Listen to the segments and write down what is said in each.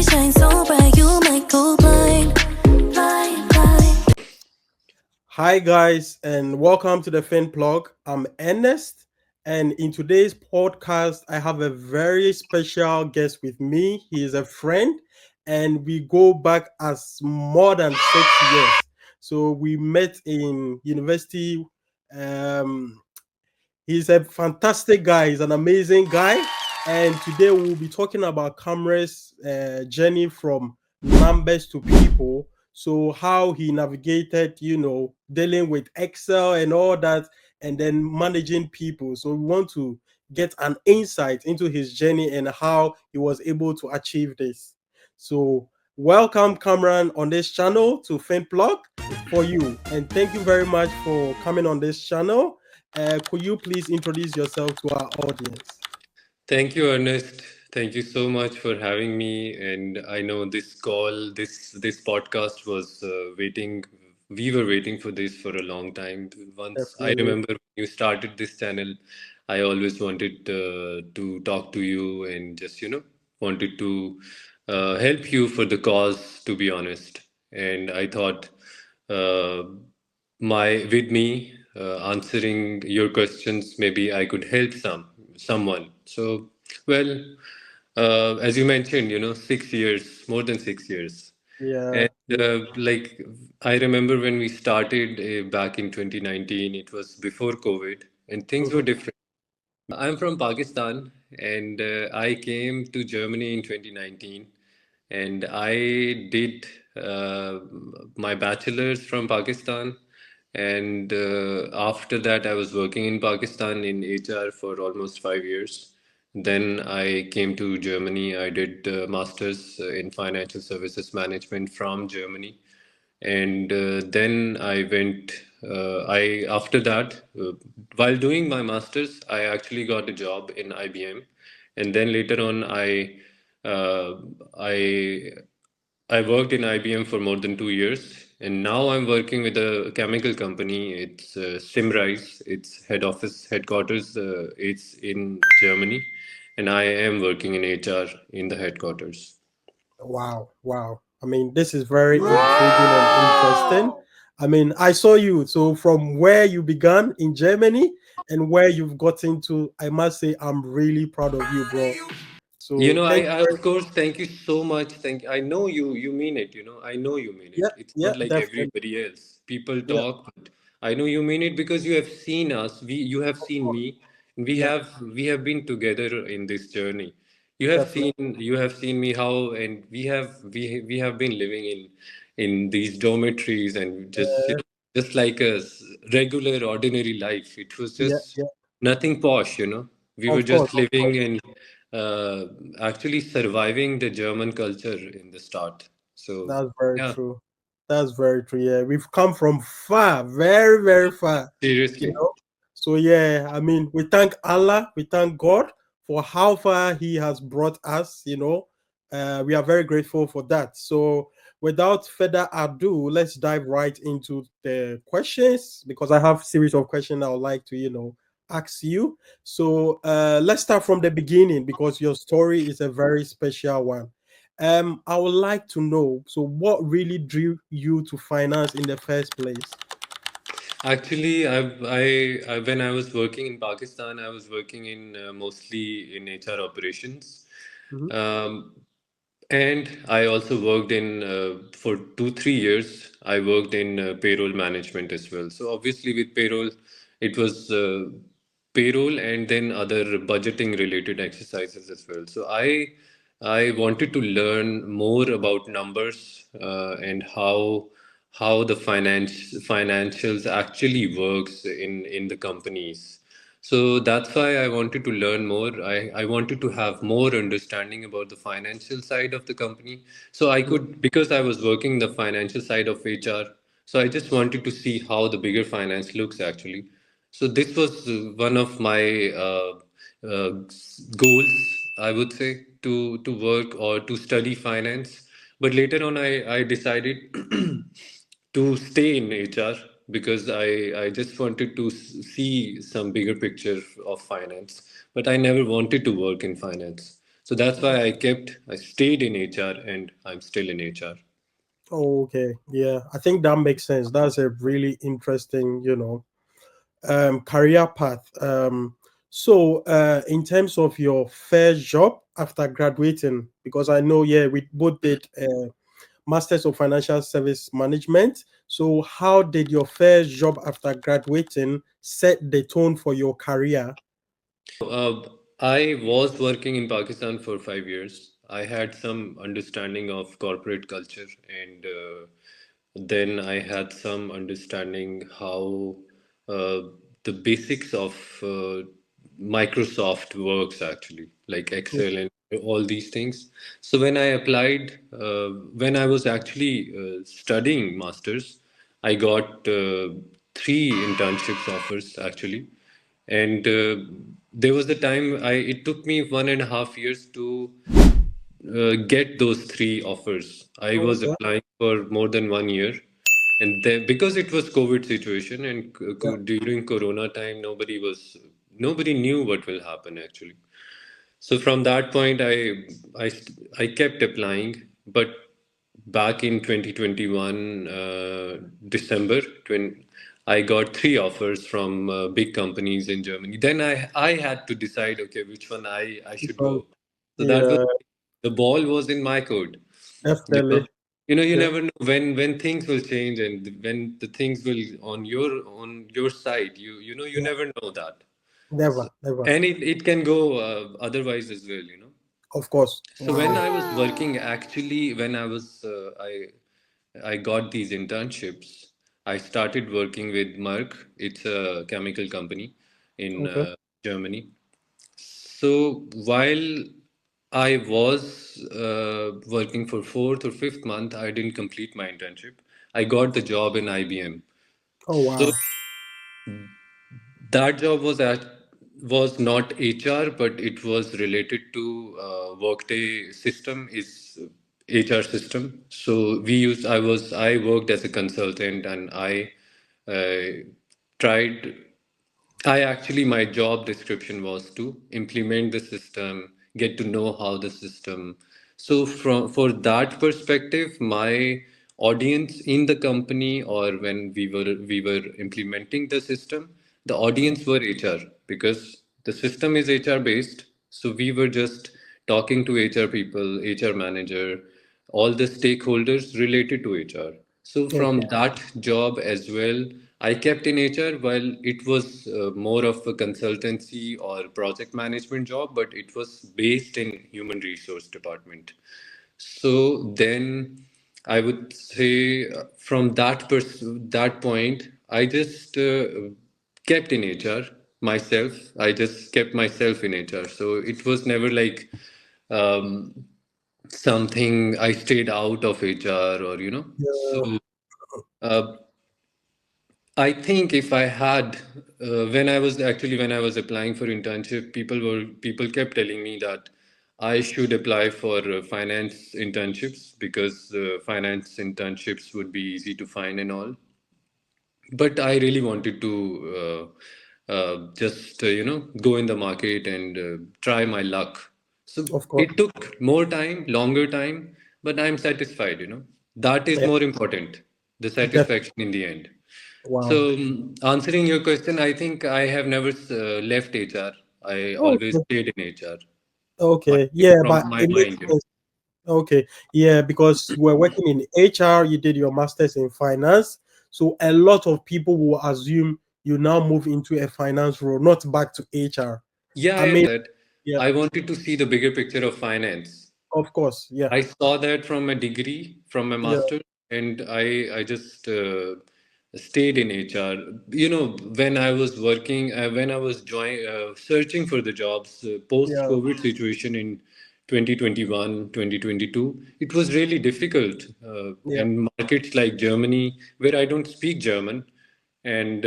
shine so bright, you might go blind, blind, blind. Hi, guys, and welcome to the Fin Plug. I'm Ernest, and in today's podcast, I have a very special guest with me. He is a friend, and we go back as more than 6 years. So we met in university. Um, he's a fantastic guy. He's an amazing guy, and today we'll be talking about Kamran's journey from numbers to people. So how he navigated, dealing with Excel and all that, and then managing people. So we want to get an insight into his journey and how he was able to achieve this. So welcome, Kamran, on this channel to FinPlug for you, and thank you very much for coming on this channel. Could you please introduce yourself to our audience? Thank you, Ernest. Thank you so much for having me. And I know this call, this podcast was waiting. We were waiting for this for a long time. Once I Definitely. remember when you started this channel, I always wanted to talk to you and just wanted to help you for the cause. To be honest, and I thought uh, my with me answering your questions, maybe I could help someone. So, well, as you mentioned, 6 years, more than 6 years. Yeah. And like I remember when we started back in 2019, it was before COVID, and things were Mhm. different. I'm from Pakistan, and I came to Germany in 2019, and I did uh, my bachelor's from Pakistan. And after that, I was working in Pakistan in HR for almost 5 years. Then I came to Germany. I did master's in financial services management from Germany, and then I went. I after that, while doing my masters, I actually got a job in IBM, and then later on, uh, I I worked in IBM for more than 2 years, and now I'm working with a chemical company. It's Simrise. Its headquarters. It's in Germany, and I am working in HR in the headquarters. Wow. Wow. I mean, this is very intriguing and interesting. I mean, I saw you. So from where you began in Germany and where you've gotten to, I must say, I'm really proud of you, bro. So thank you I very of course thank you so much. I know you mean it, I know you mean Yeah, it. It's yeah, not like definitely. everybody else. People Yeah, talk, but I know you mean it because you have seen us. You have of seen course. me. Yeah, We have been together in this journey. definitely. You have seen me how, and we have been living in these dormitories, and just Uh, just like a regular ordinary life. It was yeah, just yeah. nothing posh. We were Of course, just of course. living and uh, actually surviving the German culture in the start. So, That's very yeah, true. That's very true. Yeah, we've come from far, very, very far. You seriously. know. So yeah, I mean, we thank Allah, we thank God for how far He has brought us. We are very grateful for that. So without further ado, let's dive right into the questions because I have series of questions I would like to, ask you. So let's start from the beginning because your story is a very special one. I would like to know, so what really drew you to finance in the first place? Actually, when I was working in Pakistan, I was working in mostly in HR operations. Mhm. Um, and I also worked in for 2 3 years. I worked in payroll management as well. So obviously, with payroll, it was payroll and then other budgeting related exercises as well. So I wanted to learn more about numbers and how the financials actually works in the companies. So that's why I wanted to learn more. I wanted to have more understanding about the financial side of the company. So I Mm. could, because I was working the financial side of HR, so I just wanted to see how the bigger finance looks actually. So this was one of my uh, goals, I would say, to work or to study finance. But later on, I decided to stay in HR because I just wanted to see some bigger picture of finance. But I never wanted to work in finance. So that's why I stayed in HR and I'm still in HR. Oh, okay. Yeah, I think that makes sense. That's a really interesting, career path. So in terms of your first job after graduating, because I know, yeah, we both did Masters of Financial Service Management. So how did your first job after graduating set the tone for your career? I was working in Pakistan for 5 years. I had some understanding of corporate culture, and then I had some understanding how uh, the basics of Microsoft works actually, like Excel and all these things. So when I applied, when I was actually studying masters, I got three internships offers actually, and there was a time it took me 1.5 years to get those three offers. I was Okay. applying for more than 1 year, and then because it was COVID situation and Yeah. during Corona time, nobody knew what will happen actually. So from that point, I I kept applying, but back in 2021 December, I got three offers from big companies in Germany. Then I had to decide, okay, which one I should Um, go. So that was yeah, the ball was in my court because definitely. you Yeah. never know when things will change and when the things will on your side. You Yeah. never know that. So, Never, never. and it can go otherwise as well. Of course. So when Wow. I was working, actually, when I got these internships, I started working with Merck. It's a chemical company in Okay. Germany. So while I was working for fourth or fifth month, I didn't complete my internship. I got the job in IBM. Oh, So wow. that job was not HR, but it was related to Workday system is HR system. So I worked as a consultant, and I tried my job description was to implement the system, get to know how the system. So for that perspective, my audience in the company or when we were implementing the system, the audience were HR because the system is HR based. So we were just talking to HR people, HR manager, all the stakeholders related to HR. So from Okay. that job as well, I kept in HR while it was more of a consultancy or project management job, but it was based in human resource department. So then I would say from that point, I just kept in HR myself. I just kept myself in HR. So it was never like um, something I stayed out of HR. Yeah. So uh, I think if I had when I was applying for internship, people kept telling me that I should apply for finance internships because finance internships would be easy to find and all. But I really wanted to just go in the market and try my luck. So Of course. it took more time, longer time, but I'm satisfied. That is Yeah. more important, the satisfaction in the end. Wow. So answering your question, I think I have never left HR. I always Okay. stayed in HR. Okay. Yeah, From but my it makes mind. sense. Okay. Yeah, because you were working in HR, you did your master's in finance. So a lot of people will assume you now move into a finance role, not back to HR. Yeah, I I mean, that. yeah, I wanted to see the bigger picture of finance. of course. Yeah. I saw that from a degree, from a Yeah. master, and I just stayed in HR. When I was working, when I was searching for the jobs Yeah. post-COVID situation in 2021, 2022, it was really difficult. Yeah. And markets like Germany, where I don't speak German, and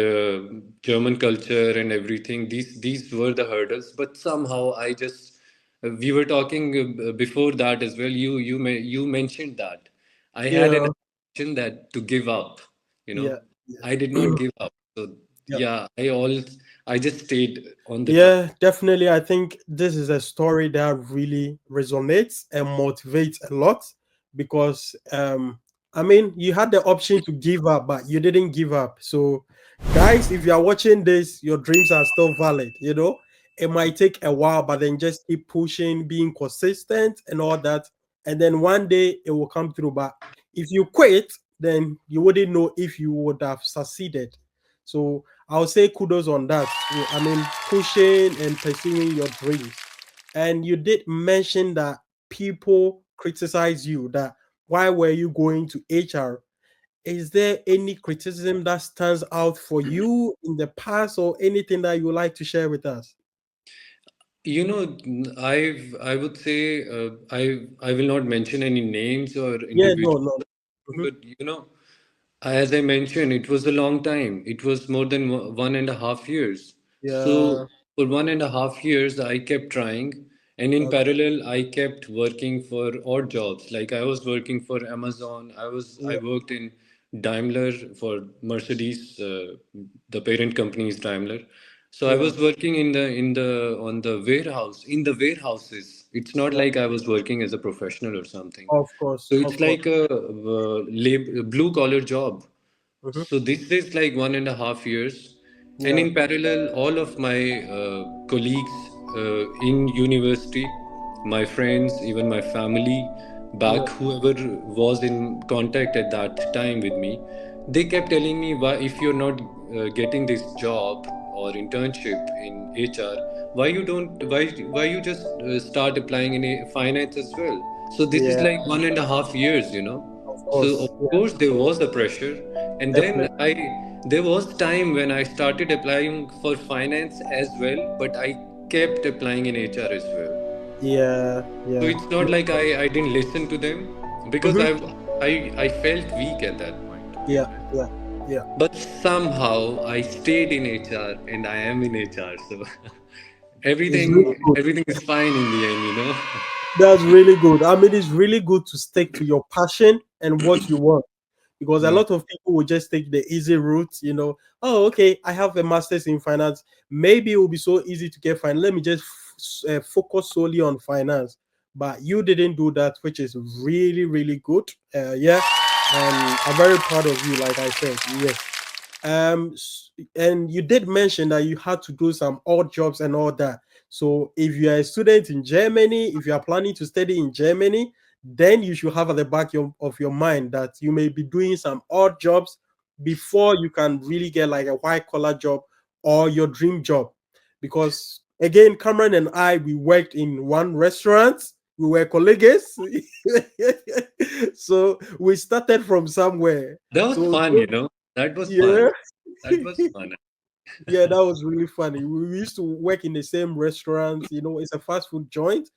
German culture and everything. These were the hurdles, but somehow I just we were talking before that as well. You mentioned that I had an Yeah. intention that to give up. You know, Yeah. I did not give up. So yeah, I just stayed on the track. Yeah, definitely. I think this is a story that really resonates and motivates a lot because I mean you had the option to give up, but you didn't give up. So guys, if you are watching this, your dreams are still valid, you know. It might take a while, but then just keep pushing, being consistent and all that. And then one day it will come through. But if you quit, then you wouldn't know if you would have succeeded. So I'll say kudos on that. I mean, pushing and pursuing your dreams. And you did mention that people criticize you. That why were you going to HR? Is there any criticism that stands out for you in the past, or anything that you would like to share with us? You know, I would say I will not mention any names or Yeah, no, individuals, no. Mhm. but you know, as I mentioned, it was a long time. It was more than 1.5 years. Yeah, So for 1.5 years, I kept trying, and in okay. parallel, I kept working for odd jobs. Like I was working for Amazon. I Yeah, worked in Daimler for Mercedes. The parent company is Daimler. So I yeah, was working in the on the warehouse in the warehouses. It's not yeah. like I was working as a professional or something. Of course, So it's of course. like a blue collar job. Mhm. So this is like 1.5 years, and Yeah, in parallel, all of my colleagues in university, my friends, even my family yeah, back, whoever was in contact at that time with me, they kept telling me, why if you're not getting this job or internship in HR, why you just start applying in finance as well? So this is yeah. like 1.5 years, you know. Of So of course, yeah, course there was a pressure, and then definitely. I there was time when I started applying for finance as well, but I kept applying in HR as well. Yeah, So yeah. it's not like I didn't listen to them, because Mhm. I felt weak at that point, to be Yeah, honest. yeah, yeah. But somehow I stayed in HR and I am in HR. So It's really good. everything is fine in the end, you know. That's really good. I mean, it's really good to stick to your passion and what you want, because a Mm. lot of people will just take the easy route, you know. Oh, okay, I have a master's in finance. Maybe it will be so easy to get finance. Let me just focus solely on finance. But you didn't do that, which is really, really good. Yeah, and I'm very proud of you. Like I said, yes. And you did mention that you had to do some odd jobs and all that. So if you are a student in Germany, if you are planning to study in Germany, then you should have at the back of your mind that you may be doing some odd jobs before you can really get like a white collar job or your dream job. Because again, Cameron and I, we worked in one restaurant. We were colleagues. So we started from somewhere. That was So fun, you know. That was yeah, fun. That was fun. yeah, that was really funny. We used to work in the same restaurant. You know, it's a fast food joint.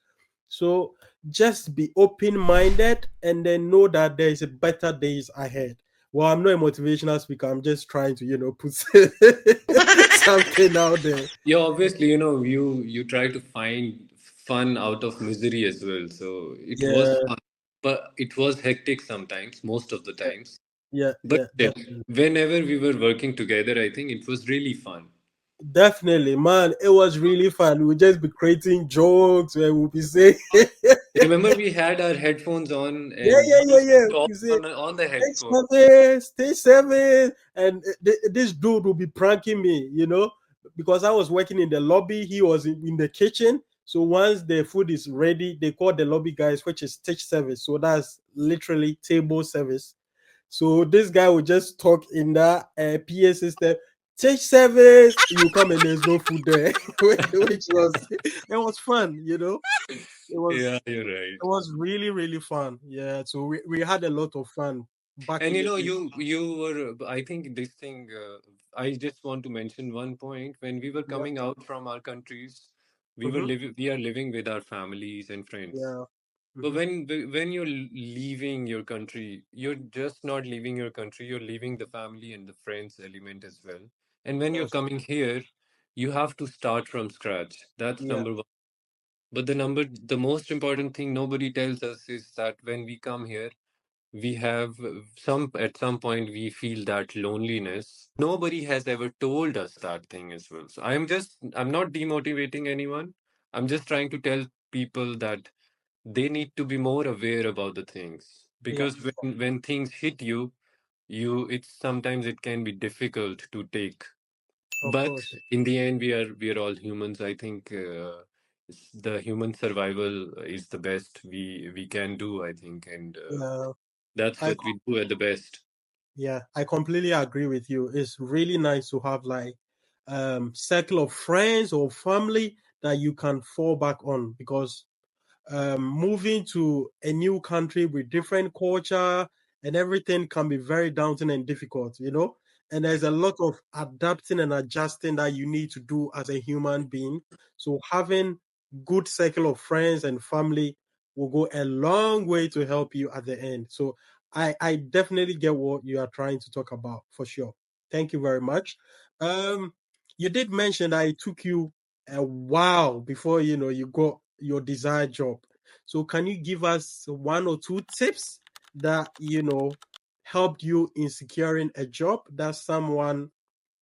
So just be open minded and then know that there is a better days ahead. Well, I'm not a motivational speaker. I'm just trying to, put something out there. Yeah, obviously, you know, you try to find fun out of misery as well. So it was Yeah, fun, but it was hectic sometimes, most of the times. yeah, But yeah, still, definitely. whenever we were working together, I think it was really fun. Definitely, man. It was really fun. We'll just be creating jokes where we'll be saying, Remember, we had our headphones on, yeah, and we yeah, yeah, used to yeah. talk You say, on the headphone. Stage seven, and this dude will be pranking me, because I was working in the lobby, he was in the kitchen. So once the food is ready, they call the lobby guys, which is stage service. So that's literally table service. So this guy would just talk in that PA system. Stage service, you come and there's no food there, which was it was fun, It was Yeah, you're right. it was really, really fun. Yeah, so we had a lot of fun back And in you the know, day. you were. I think this thing. I just want to mention one point. When we were Yeah, coming out from our countries, hmm, we are living with our families and friends. yeah, But hmm, when you're leaving your country, you're just not leaving your country. You're leaving the family and the friends element as well. And when you're yes, coming here, you have to start from scratch. That's yeah, number one. But the most important thing nobody tells us is that when we come here, we have some at some point we feel that loneliness. Nobody has ever told us that thing as well. So I'm not demotivating anyone. I'm just trying to tell people that they need to be more aware about the things, Yeah, because when things hit you, it's sometimes it can be difficult to take, of but course. in the end we are all humans. I think the human survival is the best we can do, I think, and Yeah, that's I what we do at the best. yeah, I completely agree with you. It's really nice to have like circle of friends or family that you can fall back on, because moving to a new country with different culture and everything can be very daunting and difficult, you know. And there's a lot of adapting and adjusting that you need to do as a human being. So having good circle of friends and family will go a long way to help you at the end. So I definitely get what you are trying to talk about for sure. Thank you very much. Um, you did mention that it took you a while before you got your desired job. So can you give us one or two tips that helped you in securing a job that someone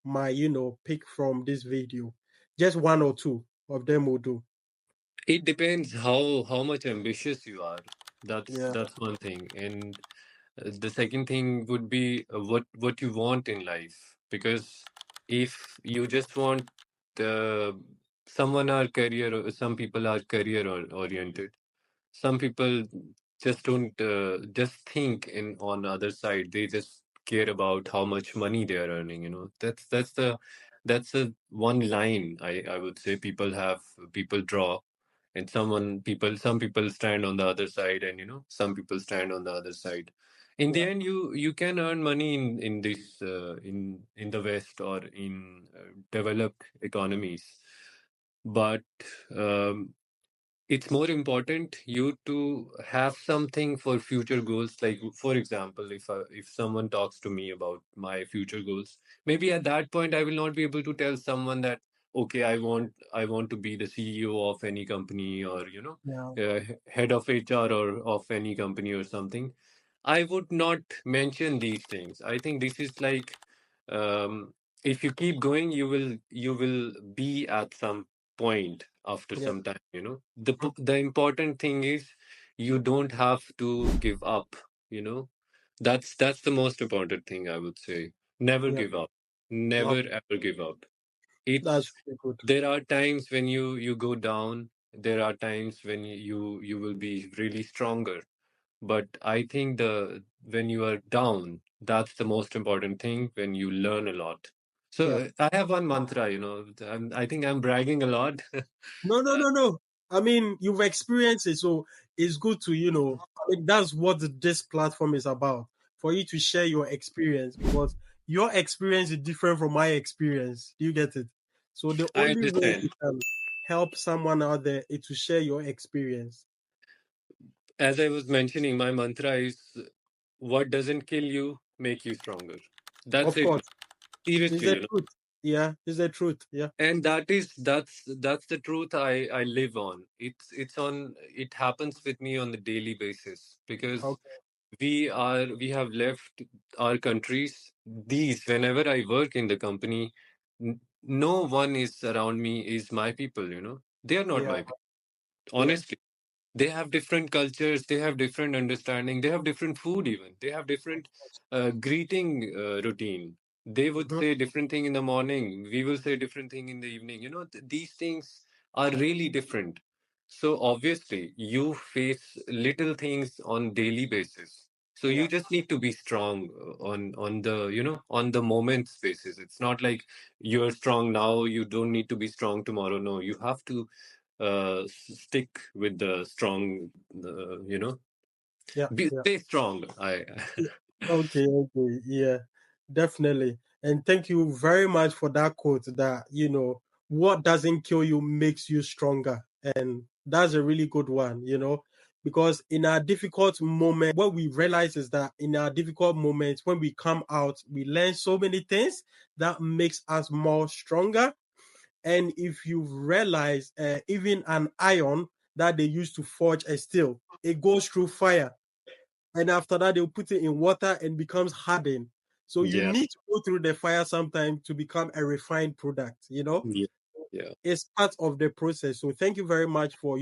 might pick from this video? Just one or two of them will do. It depends how much ambitious you are. That's Yeah, that's one thing, and the second thing would be what you want in life. Because if you just want uh, some people are career oriented. Some people just don't just think in on the other side. They just care about how much money they are earning. That's the one line I would say people draw, and some people stand on the other side, and some people stand on the other side. In the yeah, end, you can earn money in this in the West or in developed economies, but um, it's more important you to have something for future goals. Like, for example, if someone talks to me about my future goals, maybe at that point I will not be able to tell someone that, okay, I want to be the CEO of any company, or yeah, head of HR or of any company or something. I would not mention these things. I think this is like, um, if you keep going, you will be at some point after yeah, some time. The important thing is you don't have to give up. you know that's the most important thing, I would say. Never yeah. give up. Never Okay, ever give up. that's It's really good. There are times when you go down. There are times when you will be really stronger, but I think the when you are down, that's the most important thing, when you learn a lot. So Yeah. I have one mantra. I think I'm bragging a lot. No, no, no, no. I mean, you've experienced it, so it's good to, I mean, that's what this platform is about, for you to share your experience, because your experience is different from my experience. Do you get it? So the I only way understand. you can help someone out there is to share your experience. As I was mentioning, my mantra is, what doesn't kill you make you stronger. That's Of it. course, it's the Seriously. truth. Yeah, it's the truth. Yeah, And that's the truth I live on. It happens with me on the daily basis, because okay, we have left our countries. These Whenever I work in the company, no one is around me is my people. They are not yeah, my people, yeah, honestly. They have different cultures, they have different understanding, they have different food, even they have different greeting routine. They would mhm, say different thing in the morning, we will say different thing in the evening. These things are really different. So obviously you face little things on daily basis, so yeah, you just need to be strong on the on the moments basis. It's not like you're strong now, you don't need to be strong tomorrow. No, you have to stick with the strong, yeah, yeah. stay strong. I Yeah. Okay, okay, yeah, definitely. And thank you very much for that quote that, what doesn't kill you makes you stronger. And that's a really good one, because in our difficult moment, what we realize is that in our difficult moments, when we come out, we learn so many things that makes us more stronger. And if you realize, even an iron that they use to forge a steel, it goes through fire. and after that they'll put it in water and becomes hardened. So you Yeah. need to go through the fire sometime to become a refined product, you know. Yeah. Yeah. It's part of the process. So thank you very much for,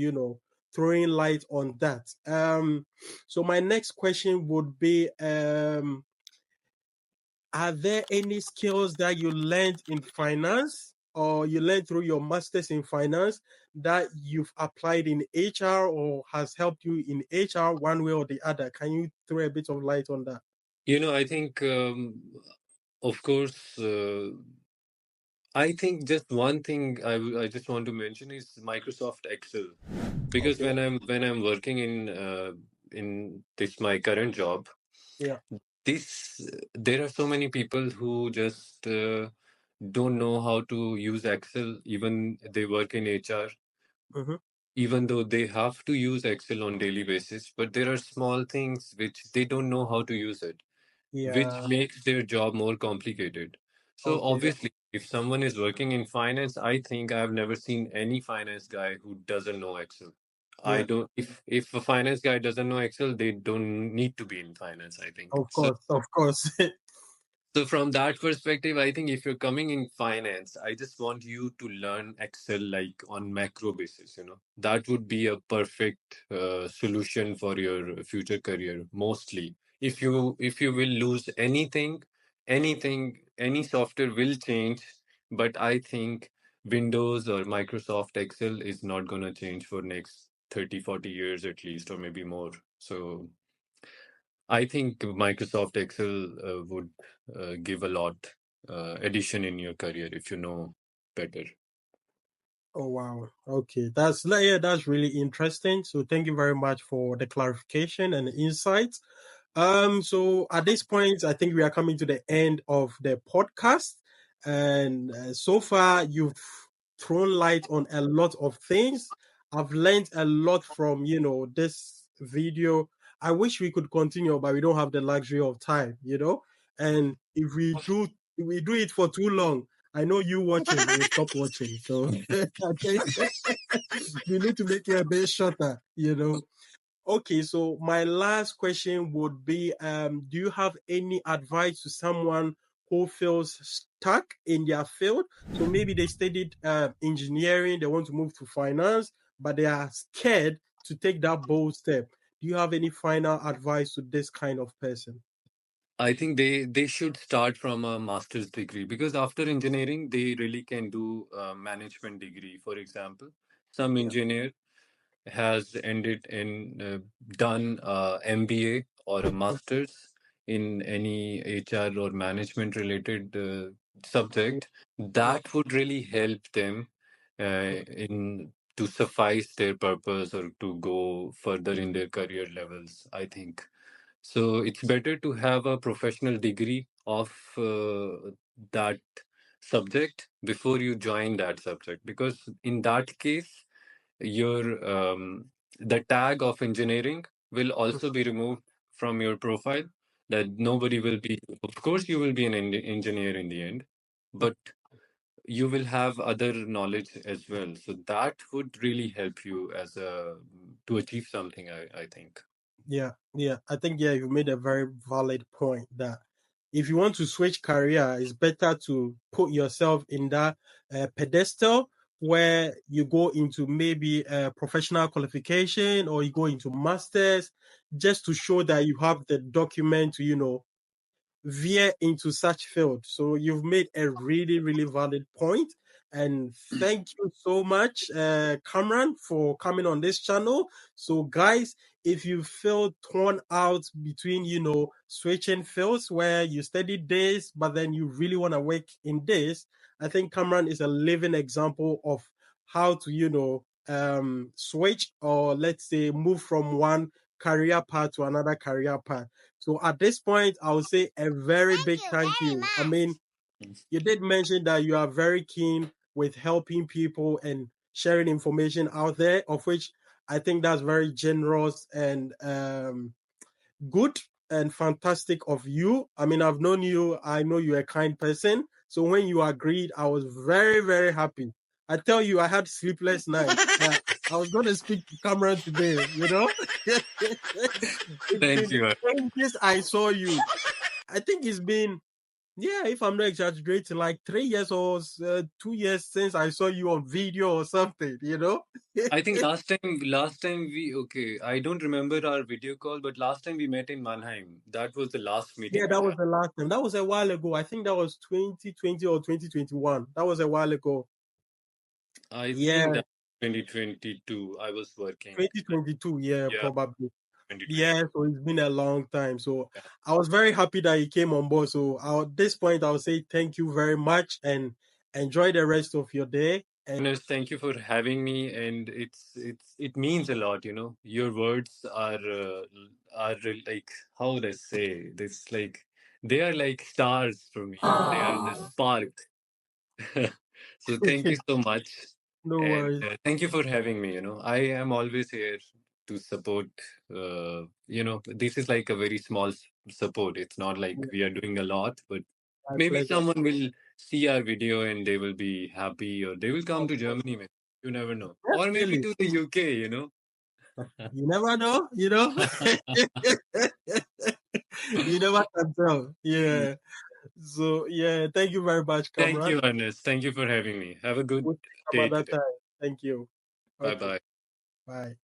throwing light on that. So my next question would be, are there any skills that you learned in finance or you learned through your masters in finance that you've applied in HR or has helped you in HR one way or the other? Can you throw a bit of light on that? I think, of course, I think just one thing I just want to mention is Microsoft Excel, because Okay. when I'm working in this my current job, Yeah. this there are so many people who just don't know how to use Excel, even they work in HR, Mm-hmm. even though they have to use Excel on daily basis, but there are small things which they don't know how to use it, which Yeah. makes their job more complicated. So Okay. obviously, if someone is working in finance, I think I've never seen any finance guy who doesn't know Excel. I Yeah. don't. If a finance guy doesn't know Excel, they don't need to be in finance, I think. Of course. Of course. So from that perspective, I think if you're coming in finance, I just want you to learn Excel like on macro basis, That would be a perfect solution for your future career, mostly. If you will lose anything, any software will change, but I think Windows or Microsoft Excel is not going to change for next 30, 40 years at least, or maybe more. So I think Microsoft Excel would give a lot addition in your career if you know better. Oh wow. Okay. That's really interesting. So thank you very much for the clarification and the insight. So at this point, I think we are coming to the end of the podcast, and so far you've thrown light on a lot of things. I've learned a lot from this video. I wish we could continue, but we don't have the luxury of time. And if we do it for too long, I know you watching will stop watching. So I think we need to make it a bit shorter. Okay, so my last question would be, do you have any advice to someone who feels stuck in their field? So maybe they studied engineering, they want to move to finance, but they are scared to take that bold step. Do you have any final advice to this kind of person? I think they should start from a master's degree, because after engineering they really can do a management degree. For example, some Yeah. engineer has ended in done a MBA or a master's in any HR or management related subject, Yeah. that would really help them in to suffice their purpose or to go further in their career levels, I think. So it's better to have a professional degree of that subject before you join that subject, because in that case your the tag of engineering will also be removed from your profile, that nobody will be, of course you will be an engineer in the end, but you will have other knowledge as well, so that would really help you as a to achieve something, I think. Yeah. I think you made a very valid point that if you want to switch career, it's better to put yourself in that pedestal where you go into maybe a professional qualification or you go into masters just to show that you have the document to veer into such field. So you've made a really, really valid point. And thank you so much, Kamran, for coming on this channel. So, guys, if you feel torn out between, switching fields where you study this, but then you really want to work in this, I think Kamran is a living example of how to, switch or let's say move from one career path to another career path. So at this point, I would say a very big thank you. I mean, you did mention that you are very keen with helping people and sharing information out there, of which I think that's very generous and good and fantastic of you. I mean, I've known you, I know you're a kind person. So when you agreed, I was very, very happy. I tell you, I had sleepless nights. I was going to speak to Kamran today, you know? It's Thank been you. since I saw you. I think it's been, yeah, if I'm not exaggerating, like 3 years or 2 years since I saw you on video or something, you know? I think last time we okay. I don't remember our video call, but last time we met in Mannheim. That was the last Yeah, meeting we that was had. the last time. That was a while ago. I think that was 2020 or 2021. That was a while ago. I think Yeah, that 2022. I was working. 2022. Yeah, Yeah, probably. 2020. Yeah, so it's been a long time. So Yeah. I was very happy that you came on board. So at this point, I'll say thank you very much and enjoy the rest of your day. And Ernest, thank you for having me, and it means a lot. You know, your words are like, how would I say this? Like they are like stars for me. They are the spark. So thank you so much, no and worries. thank you for having me. You know, I am always here to support. This is like a very small support. It's not like we are doing a lot, but My maybe pleasure. someone will see our video and they will be happy, or they will come Of to course. Germany. Maybe. You never know, or maybe Definitely. to the UK. You know. You never know, you know? You never can tell. Yeah. So yeah, thank you very much, Thank Kamran. you, Ernest. Thank you for having me. Have a good We'll see some day other today. time. Thank you. Bye Okay. bye. Bye.